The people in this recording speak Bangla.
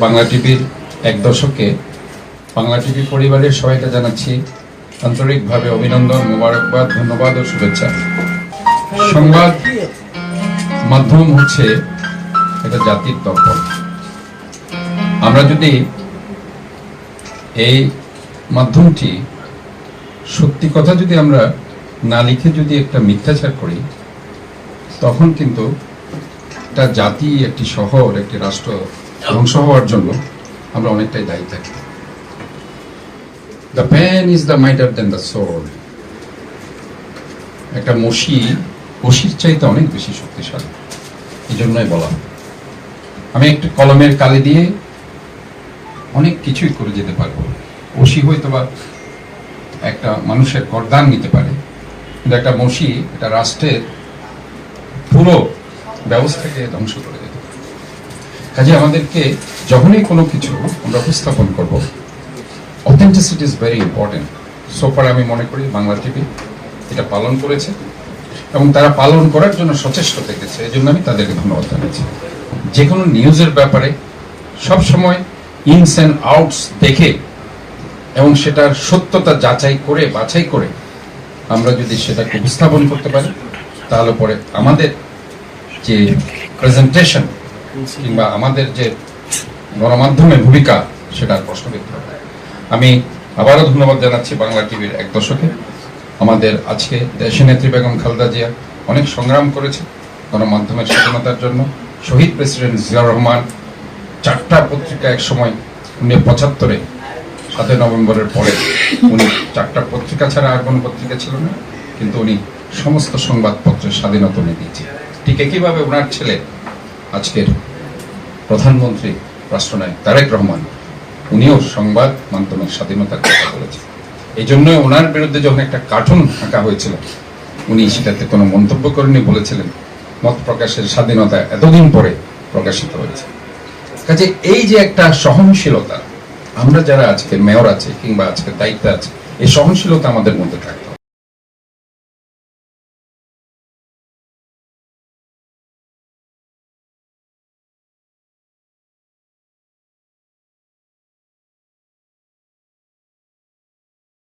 বাংলা টিভির এক দশকে বাংলা টিভি পরিবারের সবাইকে জানাচ্ছি আন্তরিকভাবে অভিনন্দন, মোবারকবাদ, ধন্যবাদ ও শুভেচ্ছা। সংবাদ মাধ্যম হচ্ছে এটা জাতির দর্পণ। আমরা যদি এই মাধ্যমটি সত্যি কথা যদি আমরা না লিখে যদি একটা মিথ্যাচার করি, তখন কিন্তু একটা জাতি, একটি শহর, একটি রাষ্ট্র ধ্বংস হওয়ার জন্য আমরা অনেকটাই দায়ী থাকি। The pen is the mightier than the sword. একটা বশির চাইতে অনেক বেশি শক্তিশালী, এই জন্যই বলা। আমি একটু কলমের কালি দিয়ে অনেক কিছুই করে যেতে পারবো। বশি হয়তো বা একটা মানুষের গর্দান নিতে পারে, কিন্তু একটা বশি একটা রাষ্ট্রের পুরো ব্যবস্থাকে ধ্বংস করে যেতে পারে। কাজে আমাদেরকে যখনই কোনো কিছু আমরা উপস্থাপন করবো, অথেন্টিসিটি ইজ ভেরি ইম্পর্টেন্ট। সোফার আমি মনে করি বাংলা টিভি এটা পালন করেছে এবং তারা পালন করার জন্য সচেষ্ট থেকেছে, এই জন্য আমি তাদেরকে ধন্যবাদ জানাচ্ছি। যে কোনো নিউজের ব্যাপারে সবসময় ইনস অ্যান্ড আউটস দেখে এবং সেটার সত্যতা যাচাই করে বাছাই করে আমরা যদি সেটাকে উপস্থাপন করতে পারি, তাহলে পরে আমাদের যে প্রেজেন্টেশন কিংবা আমাদের যে গণমাধ্যমের ভূমিকা সেটার প্রশ্নবিদ্ধ হবে। আমি আবারও ধন্যবাদ জানাচ্ছি বাংলা টিভির এক দশকে। আমাদের আজকে দেশনেত্রী বেগম খালেদা জিয়া অনেক সংগ্রাম করেছে গণমাধ্যমের স্বাধীনতার জন্য। শহীদ প্রেসিডেন্ট জিয়াউর রহমান 4টা পত্রিকা এক সময় 1975-এ 7 নভেম্বরের পরে উনি 4টা পত্রিকা ছাড়া আর কোনো পত্রিকা ছিল না, কিন্তু উনি সমস্ত সংবাদপত্রের স্বাধীনতা উনি দিয়েছে। ঠিক একইভাবে ওনার ছেলে আজকের প্রধানমন্ত্রী রাষ্ট্রনায়ক তারেক রহমান, উনিও সংবাদ মাধ্যমের স্বাধীনতার কথা বলেছেন। এই জন্য ওনার বিরুদ্ধে যখন একটা কার্টুন আঁকা হয়েছিল, উনি সেটাতে কোনো মন্তব্য করেনি, বলেছিলেন মত প্রকাশের স্বাধীনতা এতদিন পরে প্রকাশিত হয়েছে। কাজে এই যে একটা সহনশীলতা, আমরা যারা আজকে মেয়র আছে কিংবা আজকে দায়িত্বে আছে, এই সহনশীলতা আমাদের মধ্যে থাকতে হবে।